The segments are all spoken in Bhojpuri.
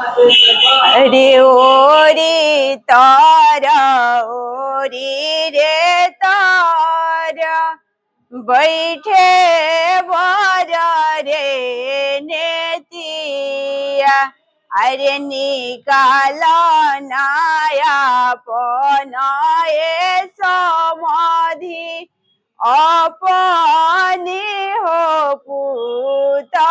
रे ओरी तारा ओरी रे तारा बैठे बारा रे नेतिया अरे निकाला नाया पनाए समाधि अपनी हो पुतरिया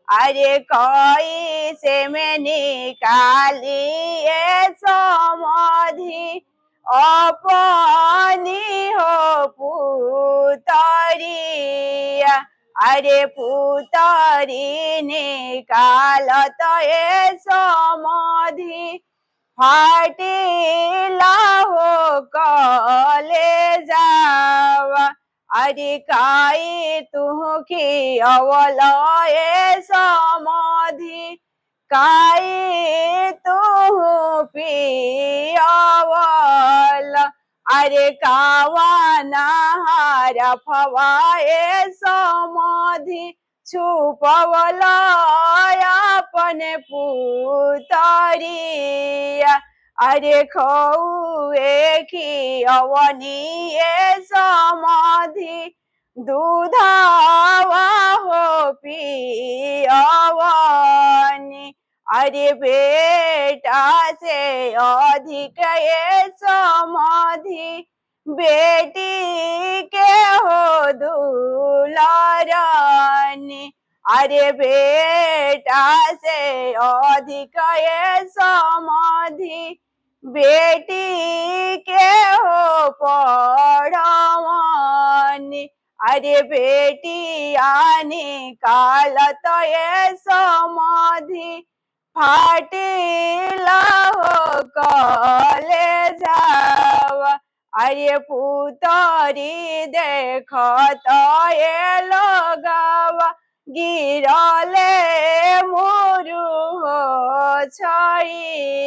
अरे कोई से में निकालिए समाधि अपनी हो पुतरिया अरे पुतरी निकालत ए समाधि फाटिला हो कले जावा अरे काई तुहकी अवलय समाधि काई तुह पियावल अरे कावाना हारा फवाए समाधि छुपवल अपने पुतरिया अरे खौए की अवनीय समाधि दूधावा हो पियावनी अरे बेटा से अधिक ये समाधि बेटी के हो दुलारानी अरे बेटा से अधिक ये समाधि बेटी के हो पढ़वानी अरे बेटी आने कालत ये समाधि फाटिला हो कले जावा अरे पुतरी देखत ये लगावा गिरले मोरू हो छई